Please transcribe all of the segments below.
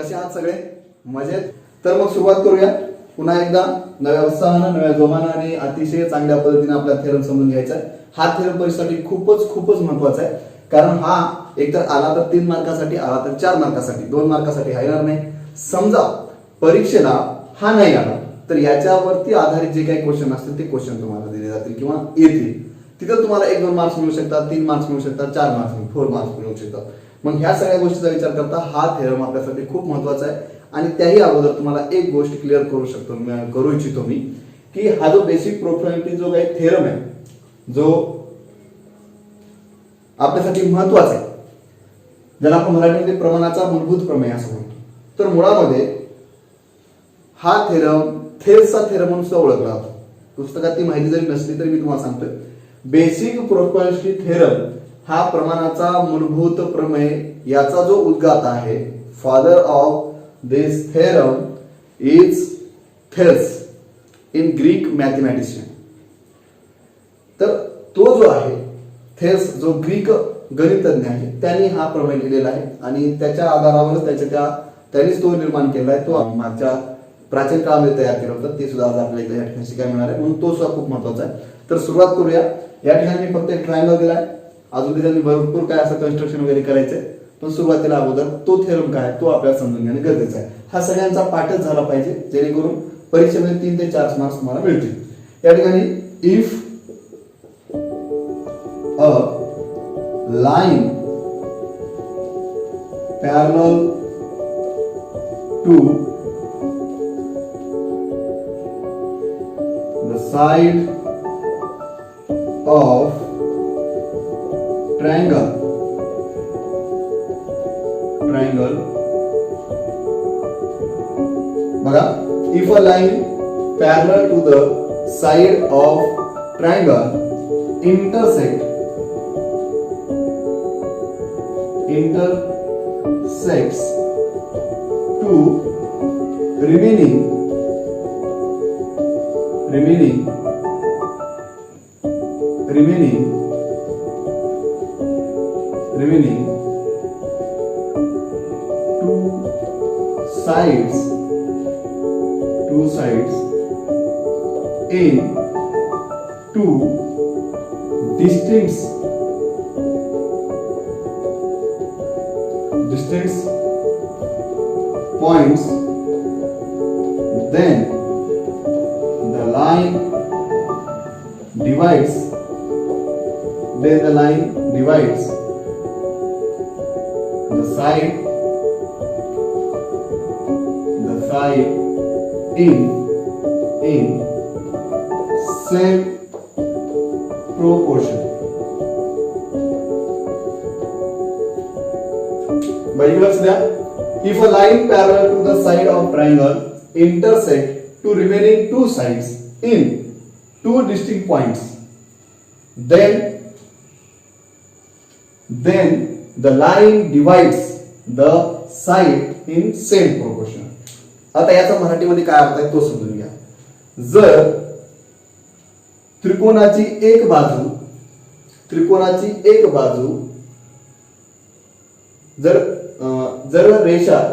कसे आहात सगळे? मजेत? तर मग सुरुवात करूया पुन्हा एकदा नव्या उत्साहानं, नव्या जोमानं आणि अतिशय चांगल्या पद्धतीने आपला थेरम समजून घ्यायचा आहे. हा थेरम परीक्षेसाठी खूपच महत्त्वाचा आहे, कारण हा एकतर आला तर 3 मार्कासाठी, आला तर 4 मार्कासाठी, 2 मार्कासाठी हा येणार नाही. समजा परीक्षेला हा नाही आला तर याच्यावरती आधारित जे काही क्वेश्चन असतील ते क्वेश्चन तुम्हाला दिले जातील किंवा येतील. तिथं तुम्हाला 1-2 मार्क्स मिळू शकतात, 3 मार्क्स मिळू शकतात, 4 मार्क्स 4 मार्क्स मिळू शकतात. मग ह्या सगळ्या गोष्टीचा विचार करता हा थेरम आपल्यासाठी खूप महत्त्वाचा आहे. आणि त्याही अगोदर तुम्हाला एक गोष्ट क्लिअर करू इच्छितो मी, की हा जो बेसिक प्रोबॅबिलिटी जो काही थेरम आहे, जो आपल्यासाठी महत्त्वाचा आहे, ज्याला आपण मराठीमध्ये प्रमाणाचा मूलभूत प्रमेय असं म्हणतो, तर मुळामध्ये हा थेरम थेल्सचा थेरम म्हणून सुद्धा ओळखला जातो. पुस्तकात ती माहिती जरी नसली तरी मी तुम्हाला सांगतोय, बेसिक प्रोबॅबिलिटी थेरम हा प्रमाणाचा मूलभूत प्रमेय याचा जो उद्गाता आहे, father of this theorem is Thales in Greek mathematician. तर तो जो आहे थेल्स, जो ग्रीक गणितज्ञ आहे, त्यांनी हा प्रमेय लिहिलेला आहे आणि त्याच्या आधारावर त्यांनीच तो निर्माण केला आहे. तो मागच्या प्राचीन काळामध्ये तयार केलं होतं, ते सुद्धा आज आपल्याला या ठिकाणी शिकायला मिळणार आहे, म्हणून तो सुद्धा खूप महत्त्वाचा आहे. तर सुरुवात करूया. या ठिकाणी मी फक्त एक ट्रायंगल दिला आहे, अजून त्याच्यानी भरपूर काय असं कन्स्ट्रक्शन वगैरे करायचंय, पण सुरुवातीला अगोदर तो थेरम काय तो आपल्याला समजून घेणं गरजेचं आहे. हा सगळ्यांचा पाठच झाला पाहिजे, जेणेकरून परीक्षेमध्ये 3 ते 4 मार्क्स तुम्हाला मिळतील. या ठिकाणी if a line parallel to the side of triangle बघा, if a line parallel to the side of triangle intersects two remaining two sides in two distinct points, then the line divides the side in same proportion. By lux द्या, if a line parallel to the side of triangle intersect two remaining two sides in two distinct points, then the line divides the side in same proportion. आता याचा मराठीमध्ये काय अर्थ आहे तो समजून घ्या. जर त्रिकोणाची एक बाजू जर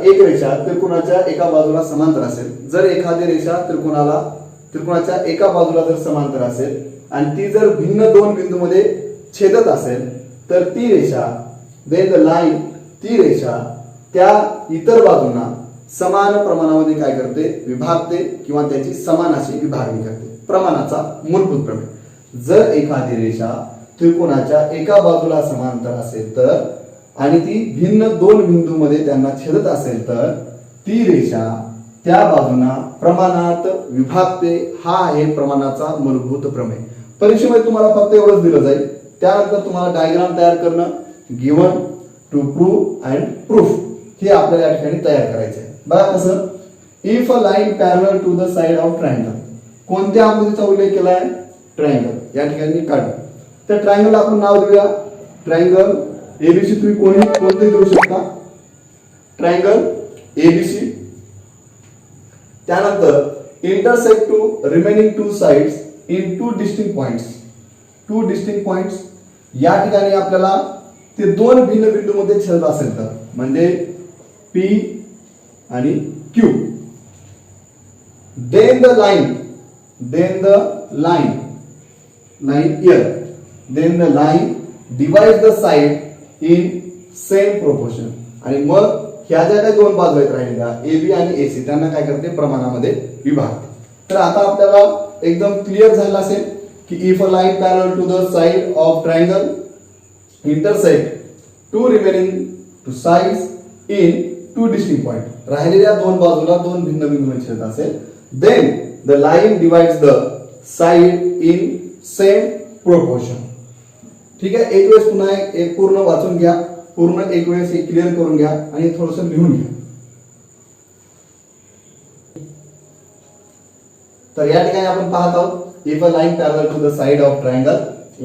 एक रेषा त्रिकोणाच्या एका बाजूला समांतर असेल, जर एखादी रेषा त्रिकोणाच्या एका बाजूला जर समांतर असेल आणि ती जर भिन्न 2 बिंदूमध्ये छेदत असेल, तर ती रेषा त्या इतर बाजूंना समान प्रमाणामध्ये काय करते, विभागते किंवा त्याची समान अशी विभागणी करते. प्रमाणाचा मूलभूत प्रमेय. जर एखादी रेषा त्रिकोणाच्या एका बाजूला समांतर असेल तर आणि ती भिन्न 2 बिंदूमध्ये त्यांना छेदत असेल तर ती रेषा त्या बाजूंना प्रमाणात विभागते. हा आहे प्रमाणाचा मूलभूत प्रमेय. परीक्षेमध्ये तुम्हाला फक्त एवढंच दिलं जाईल. त्यानंतर तुम्हाला डायग्राम तयार करणं, given, to prove and proof हे आपल्याला या ठिकाणी तयार करायचं आहे. बघा कसं, if a line parallel to the side of triangle, कोणत्या आकृतीचा उल्लेख केला आहे, ट्रायंगल. या ठिकाणी काढू. त्या ट्रायंगलला आपण नाव देऊया ट्रायंगल एबीसी. तुम्ही कोणतेही देऊ शकता, ट्रायंगल एबीसी. त्यानंतर intersect two remaining two sides in two distinct points. या ठिकाणी आपल्याला ते 2 भिन्न बिंदूमध्ये छेदत असेल तर, म्हणजे पी आणि Q. then the line divides the side in same proportion. आणि मग ह्या ज्या काही दोन बाजू आहेत राहिलेल्या AB आणि AC त्यांना काय करते प्रमाणामध्ये विभागते. तर आता आपल्याला एकदम क्लिअर झालं असेल की if a line parallel to the side of triangle intersect two remaining two sides in two distinct point, राहिलेल्या दोन बाजूला दोन भिन्न बिंदूंमध्ये छेदत असेल, then the line divides the side in same proportion. ठीक आहे, एक वेळेस पुन्हा एक पूर्ण वाचून घ्या, पूर्ण एक वेळेस हे क्लिअर करून घ्या आणि थोडंसं लिहून घ्या. तर या ठिकाणी आपण पाहत आहोत if a line parallel to the side of triangle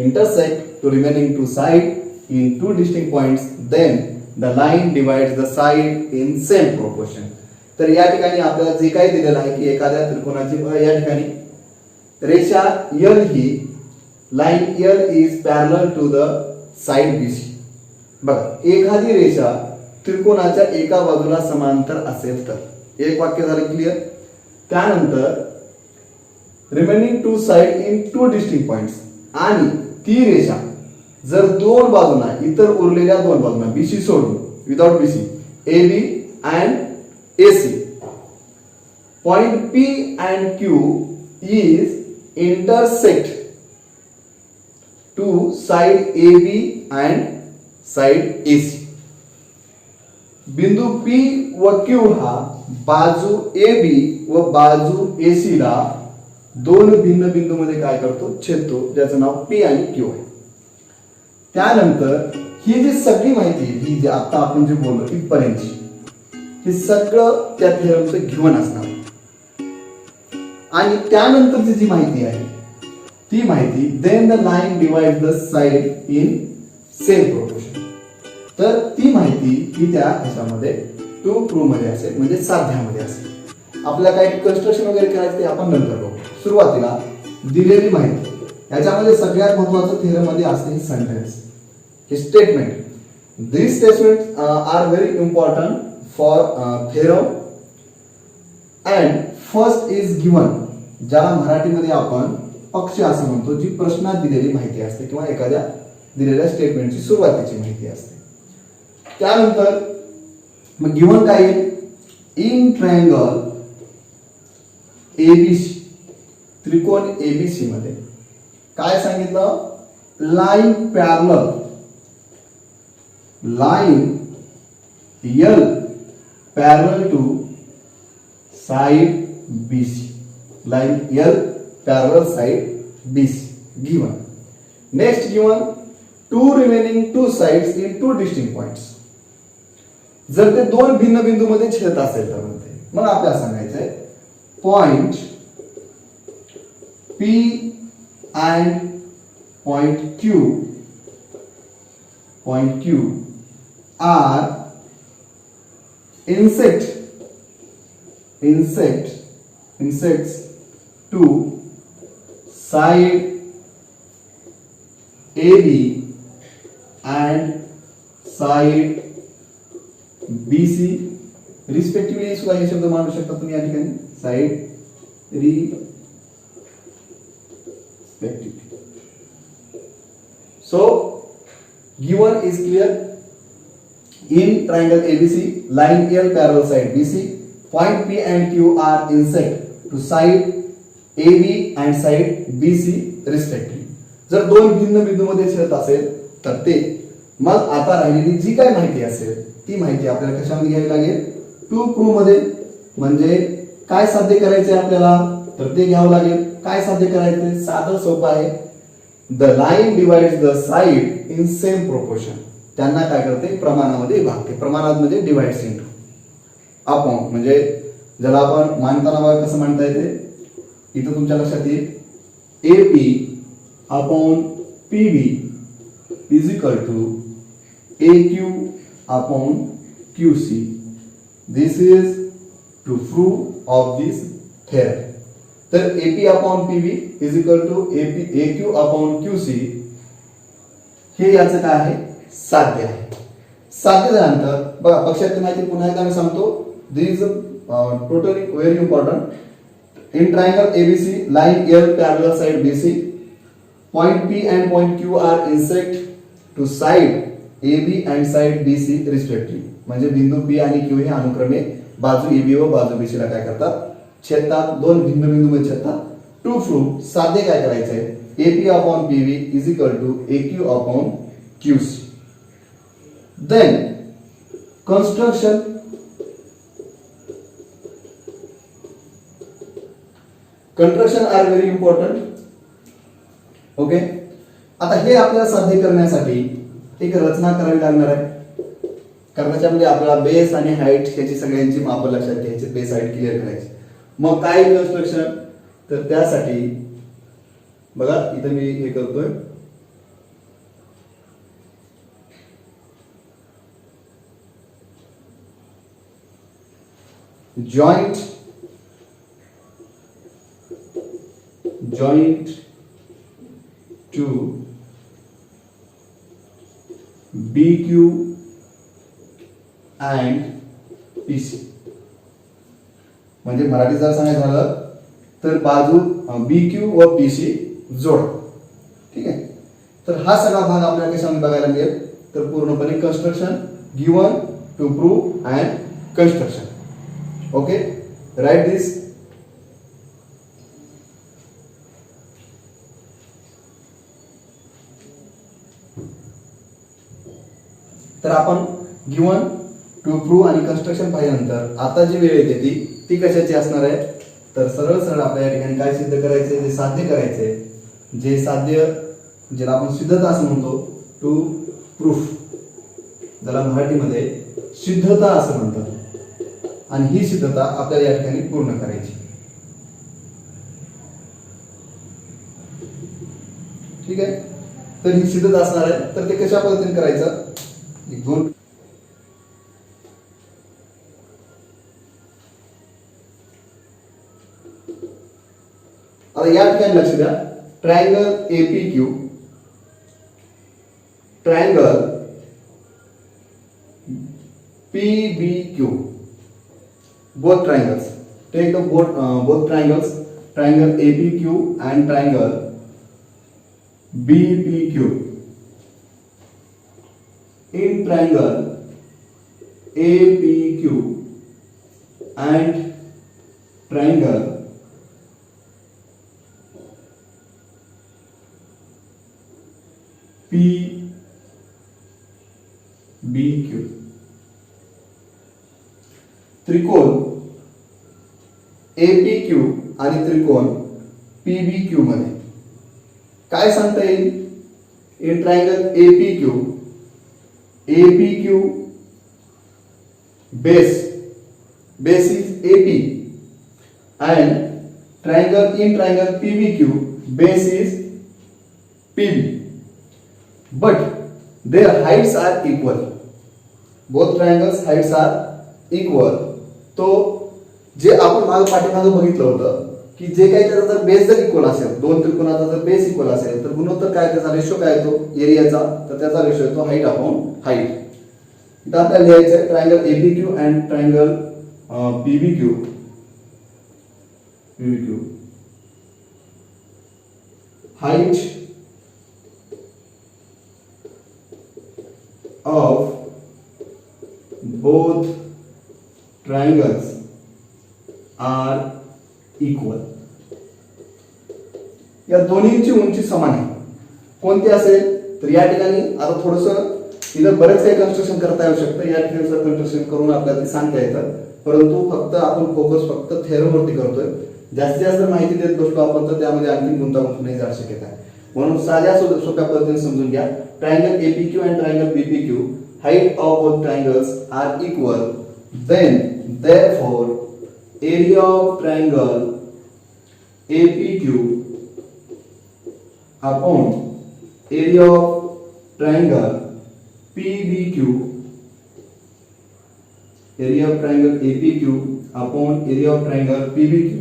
intersect two remaining two side in two distinct points, then the line divides the side in same proportion. तर या ठिकाणी आपल्याला जे काही दिलेलं आहे की एखाद्या त्रिकोणाची या ठिकाणी रेषा L he line L is parallel to the side BC. बघा, एखादी रेषा त्रिकोणाच्या एका बाजूला समांतर असेल तर एक वाक्य झालं क्लिअर. त्यानंतर remaining to side in two distinct points, आणि ती रेषा जर दोन बाजूंना इतर उरलेल्या दोन बाजूंना BC सोडून without BC AB and AC point P and Q is intersect to side AB and side AC. बिंदू P व Q हा बाजू AB व बाजू AC ला दोन भिन्न बिंदू मध्ये काय करतो, छेदतो, ज्याचं नाव P आणि Q आहे. त्यानंतर ही जी सगळी माहिती ही जी आता आपण जे बोललो इथपर्यंतची, हे सगळं त्या थेरमचं गिवन असणार. आणि त्यानंतरची जी माहिती आहे ती माहिती then the line divides the side in same proportion. तर ती माहिती ही त्या ह्याच्यामध्ये टू प्रूव्ह मध्ये असेल, म्हणजे साध्यामध्ये असेल. आपल्याला काही कन्स्ट्रक्शन वगैरे करायचं ते आपण नंतर बघू. सुरुवातीला दिलेली माहिती याच्यामध्ये सगळ्यात महत्त्वाचं थेरम मध्ये असते ही सेंटेन्स, ही statement. This statement are very important for theorem. And first is given, ज्याला मराठीमध्ये आपण पक्ष असं म्हणतो, जी प्रश्नात दिलेली माहिती असते किंवा एखाद्या दिलेल्या स्टेटमेंटची सुरुवातीची माहिती असते. त्यानंतर मग गिवन काय आहे, इन ट्रायंगल ABC, त्रिकोण ABC मध्ये काय सांगितलं, line parallel, line L parallel to side BC, line L parallel side BC given. Next given two remaining two sides in two distinct points. जर ते दोन भिन्न बिंदू मध्ये छेदत असेल तर म्हणते, मग आपल्याला सांगायचंय point P and point Q are insects to side AB and side BC respectively सुद्धा हे शब्द मानू शकता तुम्ही या ठिकाणी, side respectively. So given is clear. In triangle ABC, line L parallel side BC, point P and Q are insect to side AB and side BC respectively. जर दोन भिन्न बिंदू मध्ये छेदत असेल तर ते, मग आता राहिलेली जी काय माहिती असेल ती माहिती आपल्याला कशामध्ये घ्यावी लागेल, टू प्रूव्ह मध्ये. म्हणजे काय साध्य करायचे आपल्याला, तर ते घ्यावं लागेल. काय साध्य करायचे, साधं सोपं आहे. The line divides the side in same proportion. त्यांना काय करते, प्रमाणामध्ये विभागते. प्रमाणात म्हणजे डिवाइड्स इनटू अपॉन, म्हणजे ज्याला आपण मानताना बघा कसं मांडता येते, इथं तुमच्या लक्षात येईल AP upon PB is equal to AQ upon QC. This is to prove of this theorem. तर AP upon PB is equal to AQ upon QC हे याचं काय आहे, साध्य आहे. साध्य झाल्यानंतर बघा पक्षातील माहिती पुन्हा एकदा मी सांगतो, this is totally very important. In triangle ABC, line L parallel side BC, point P and point Q are intersect to side AB and side BC respectively. म्हणजे बिंदू P आणि Q हे अनुक्रमे बाजू AB व बाजू BC ला काय करतात, छेदतात. दोन भिन्न बिंदूमध्ये छेदतात. टू प्रूव्ह साध्य काय करायचंय, AP upon PV is equal to AQ upon QC. Then construction. Construction are very important. Okay, आता हे आपल्याला साध्य करण्यासाठी एक रचना करावी लागणार आहे. कारण त्याच्यामध्ये आपल्याला बेस आणि हाईट ह्याची सगळ्यांची माप लक्षात घ्यायची, बेस हाईट क्लिअर करायची. मग काय कन्स्ट्रक्शन, तर त्यासाठी बघा इथं मी हे करतोय, joint to BQ and PC. म्हणजे मराठी जर सांगायचं झालं तर बाजू BQ व PC जोड. ठीक आहे, तर हा सगळा भाग आपल्याला कशामध्ये बघायला मिळेल, तर पूर्णपणे construction given to prove and construction. Okay, right this. तर आपण गिवन टू प्रूव्ह आणि कन्स्ट्रक्शन पाहिल्यानंतर आता जी वेळ येते ती कशाची असणार आहे, तर सरळ सरळ आपल्या या ठिकाणी काय सिद्ध करायचे, जे साध्य करायचे, जे साध्य ज्याला आपण सिद्धता असं म्हणतो, टू प्रूफ, ज्याला मराठीमध्ये सिद्धता असं म्हणतात. आणि ही सिद्धता आपल्याला या ठिकाणी पूर्ण करायची. ठीक आहे, तर ही सिद्धता असणार आहे. तर ते कशा पद्धतीने करायचं, दोन आता या ठिकाणी लक्ष द्या. Triangle APQ, triangle PBQ, both triangles. Take the both triangles, triangle APQ and triangle BPQ. In triangle APQ and triangle PBQ, त्रिकोण APQ आणि त्रिकोण PBQ मध्ये काय सांगता येईल. In triangle APQ base is AP and in triangle PBQ base is PB, but their heights are equal. Both triangles heights are equal. तो जे आपण पाठीमागे बघितलं होतं की जे काही त्याचा जर बेस जर इक्वल असेल, दोन त्रिकोणाचा जर बेस इक्वल असेल तर गुणोत्तर काय, त्याचा रेशो काय येतो एरियाचा, तर त्याचा रेशो येतो हाईट अपॉन हाईट. इथं आपल्याला लिहायचं आहे triangle APQ and triangle PBQ. Height of both triangles are equal. या दोन्हींची उंची समान आहे. कोणती असेल, तर या ठिकाणी आता थोडंसं इथं बरेच काही कन्स्ट्रक्शन करता येऊ शकतं. या ठिकाणी कन्स्ट्रक्शन करून आपल्याला ते सांगता येतं, परंतु फक्त आपण फोकस फक्त थेरम वरती करतोय. जास्तीत जास्त माहिती देत बसलो आपण तर त्यामध्ये आणखी गुंतागुंत नाही जाऊ शकत आहे. म्हणून साध्या सोप्या पद्धतीने समजून घ्या. Triangle APQ and triangle BPQ, height of both triangles are equal, then therefore area of triangle APQ upon area of triangle PBQ, area of triangle APQ upon area of triangle PBQ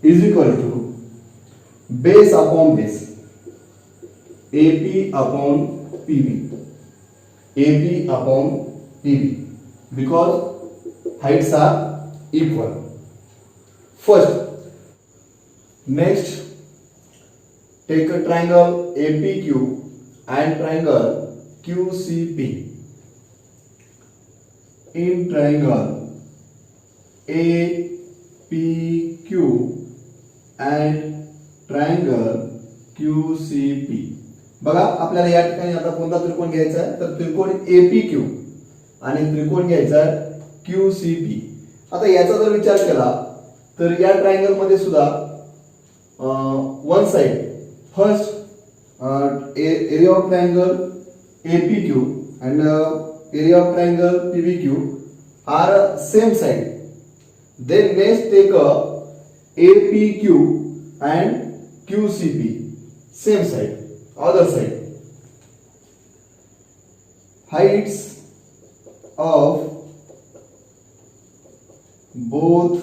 is equal to base upon base, AP upon PB, AP upon PB, because heights are equal. First, next, take a triangle APQ and triangle QCP. In triangle APQ and triangle QCP. बघा आपल्याला या ठिकाणी आता कोणता त्रिकोण घ्यायचा आहे तर त्रिकोण APQ आणि त्रिकोण घ्यायचा आहे QCP. आता याचा जर विचार केला तर या ट्रायंगल मध्ये सुद्धा one side first area of triangle APQ and area of triangle PBQ are same side. Then next take a APQ and QCP, same side, other side. Heights of both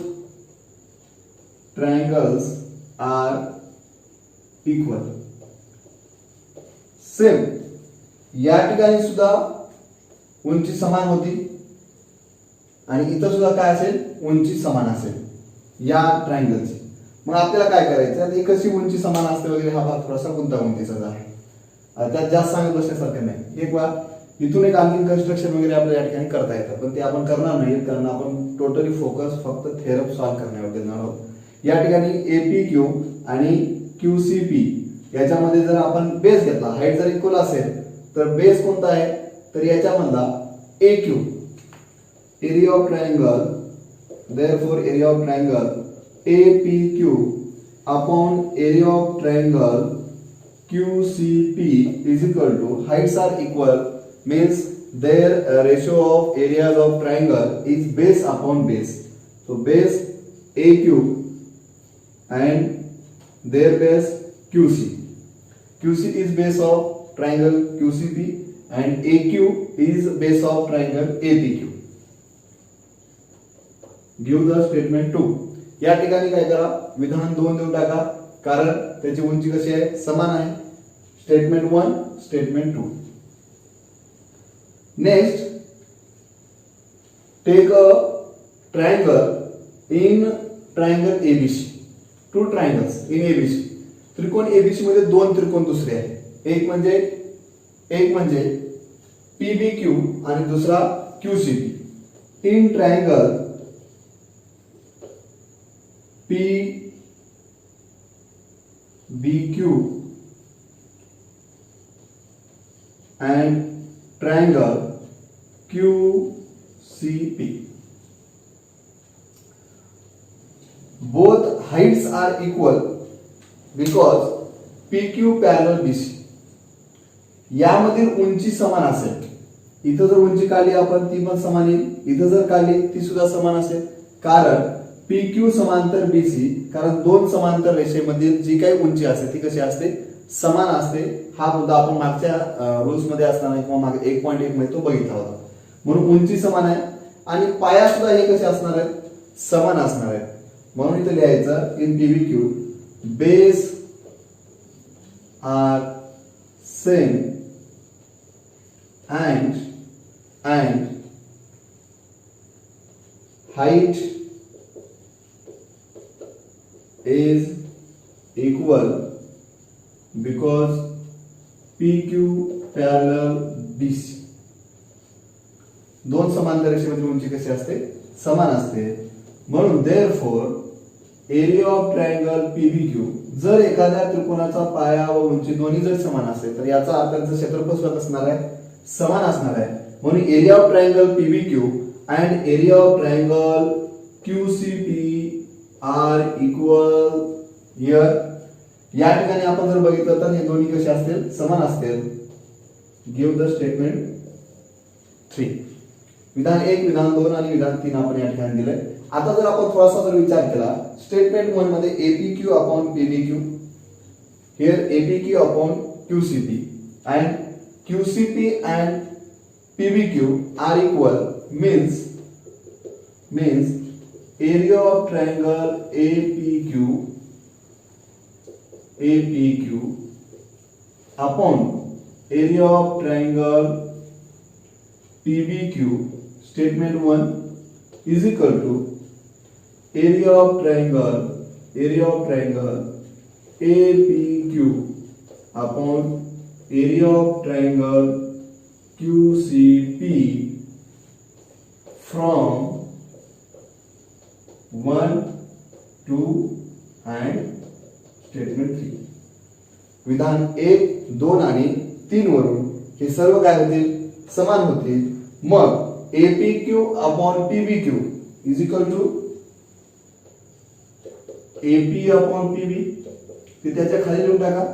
triangles are equal. Same. या ठिकाणी सुद्धा उंची समान होती आणि इथं सुद्धा काय असेल उंची समान असेल या ट्रायंगलची. मग आपल्याला काय करायचं ही कशी उंची समान असते वगैरे हा भाग थोडासा गुंतागुंतीचा आहे. त्यात जास्त सांगत बसण्यासारखं नाही. एक वेळा इथून एक आणखी कन्स्ट्रक्शन वगैरे आपल्याला या ठिकाणी करता येतं पण ते आपण करणार नाही कारण आपण टोटली फोकस फक्त थेरम सॉल्व्ह करण्यावर देणार आहोत. या ठिकाणी APQ आणि QCP याच्यामध्ये जर आपण बेस घेतला हाईट जर इक्वल असेल तर बेस कोणता आहे तर याच्यामधला AQ area of triangle. Therefore area of triangle APQ upon area of triangle QCP is equal to heights are equal means their ratio of areas of triangle is base upon base. So base AQ and their base QC. QC is base of triangle QCP and AQ is base of triangle APQ. Give the statement 2. या ठिकाणी काय करा विधान 2 देऊन टाका कारण त्याची उंची कशी आहे समान आहे. Statement 1 statement 2. Next take a triangle in triangle ABC. Two triangles in ABC. त्रिकोण ABC मध्ये दोन त्रिकोण दुसरे आहेत. एक म्हणजे PBQ आणि दुसरा QCP. In triangle PBQ and triangle QCP. Both heights are equal because PQ parallel BC. यामधील उंची समान असेल. इथं जर उंची काढली आपण ती पण समान येईल. इथं जर काढली ती सुद्धा समान असेल कारण PQ समांतर BC कारण दोन समांतर रेषेमधील जी काही उंची असते ती कशी असते समान असते. हा मुद्दा आपण मागच्या रूल्स मध्ये असताना किंवा मागे 1.1 मध्ये तो बघितला होता. म्हणून उंची समान आहे आणि पाया सुद्धा हे कसे असणार आहेत समान असणार आहेत. म्हणून इथे लिहायचं in PBQ base are same and height is equal because PQ parallel BC. दोन समांतर रेषेमधील उंची कशी असते समान असते. म्हणून therefore area of triangle PBQ जर एखाद्या त्रिकोणाचा पाया व उंची दोन्ही जर समान असेल तर याचा अर्थ त्याचं क्षेत्रफळ सुद्धा असणार आहे समान असणार आहे. म्हणून area of triangle PBQ and area of triangle QCP are equal here. या ठिकाणी आपण जर बघितलं तर हे दोन्ही कसे असतील समान असतील. Give the statement 3. विधान 1 विधान 2 आणि विधान 3 आपण या ठिकाणी दिलंय. आता जर आपण थोडासा जर विचार केला स्टेटमेंट 1 मध्ये APQ upon PBQ here APQ upon QCP and QCP and PBQ are equal means area of triangle APQ upon area of triangle PBQ. Statement 1 is equal to area of triangle APQ upon area of triangle QCP from 1, 2 and statement 3. विधान 1, 2 आणि 3 वरून हे सर्व काय होतील, समान होतील. मग APQ upon PBQ is equal to AP upon PB, ते त्याच्या खाली लिहून टाका.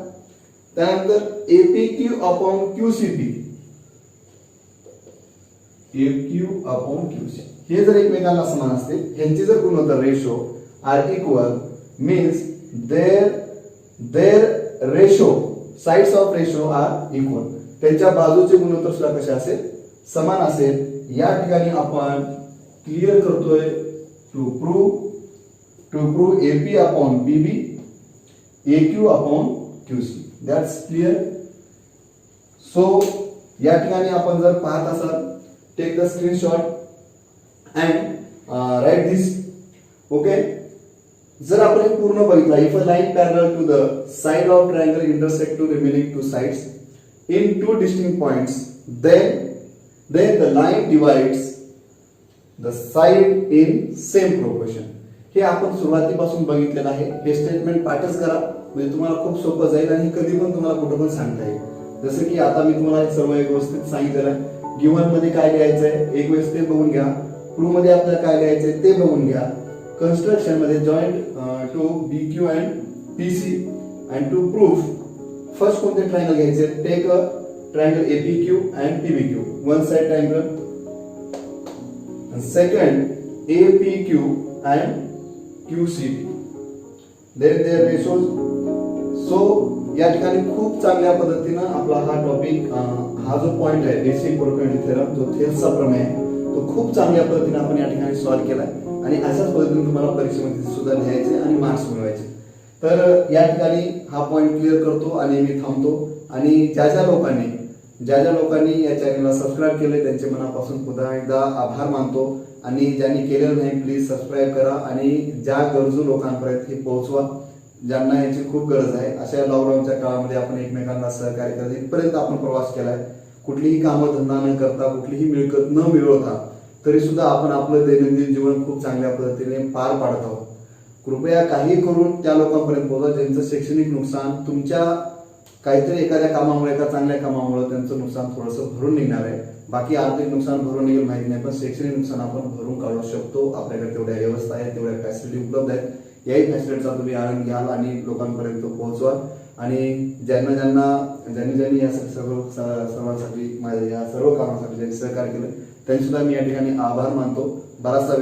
त्यानंतर APQ upon QCP, AQ upon QC हे जर एकमेकांना समान असतील, यांची जर गुणोत्तर ratio are equal means their ratio sides of ratio are equal, त्यांच्या बाजूचे गुणोत्तर सुद्धा कसे असेल, समान असेल. या ठिकाणी आपण क्लिअर करतोय to prove AP upon PB, AQ upon QC. That's clear. So या ठिकाणी आपण जर पाहत असाल, take the screenshot and write this. Okay, जर आपण हे पूर्ण बघितलं, if a line parallel to the side of triangle intersect two remaining two sides in two distinct points, then the line divides the side in same proportion. हे आपण सुरुवातीपासून बघितलेलं आहे. हे स्टेटमेंट पाठच करा, म्हणजे तुम्हाला खूप सोपं जाईल आणि कधी पण तुम्हाला कुठं पण सांगता येईल. जसं की आता मी तुम्हाला हे सर्व एक व्यवस्थित सांगितलेलं आहे. गिव्हन मध्ये काय लिहायचंय एक वेळेस ते बघून घ्या, प्रूव्ह मध्ये आपल्याला काय लिहायचंय ते बघून घ्या. कन्स्ट्रक्शन मध्ये joint to BQ and PC and to prove first कोणते ट्रायंगल घ्यायचे, take a triangle APQ and PBQ, one side triangle, and second APQ and QCP, then their ratios. So या ठिकाणी खूप चांगल्या पद्धतीनं आपला हा टॉपिक, हा जो पॉइंट आहे बेसिक प्रोबॅबिलिटी थेरम, जो थेल्सचा प्रमेय आहे, तो खूप चांगल्या पद्धतीने आपण या ठिकाणी सॉल्व्ह केलाय आणि अशाच पद्धतीने तुम्हाला परीक्षेमध्ये सुद्धा लिहायचे आणि मार्क्स मिळवायचे. तर या ठिकाणी हा पॉइंट क्लिअर करतो आणि मी थांबतो. आणि ज्या ज्या लोकांनी या चॅनलला सबस्क्राईब केले त्यांचे मनापासून पुन्हा एकदा आभार मानतो. आणि ज्यांनी केलेलं नाही प्लीज सबस्क्राईब करा आणि ज्या गरजू लोकांपर्यंत हे पोहोचवा, ज्यांना याची खूप गरज आहे. अशा लॉकडाऊनच्या काळामध्ये आपण एकमेकांना सहकार्य करत इथपर्यंत आपण प्रवास केलाय. कुठलीही कामं धंदा न करता, कुठलीही मिळकत न मिळवता, तरी सुद्धा आपण आपलं दैनंदिन जीवन खूप चांगल्या पद्धतीने पार पाडत आहोत. कृपया काही करून त्या लोकांपर्यंत पोहोचा ज्यांचं शैक्षणिक नुकसान तुमच्या काहीतरी एखाद्या कामामुळे, एका चांगल्या कामामुळे त्यांचं नुकसान थोडंसं भरून निघणार आहे. बाकी आर्थिक नुकसान भरून निघेल माहिती नाही, पण शैक्षणिक नुकसान आपण भरून काढू शकतो. आपल्याकडे तेवढ्या व्यवस्था आहेत, तेवढ्या फॅसिलिटी उपलब्ध आहेत. याही फॅसिलिटीचा तुम्ही आनंद घ्याल आणि लोकांपर्यंत पोहोचवा. आणि ज्यांनी या सर्वांसाठी, माझ्या या सर्व कामासाठी ज्यांनी सहकार्य केलं त्यांनी सुद्धा मी या ठिकाणी आभार मानतो. बराचसा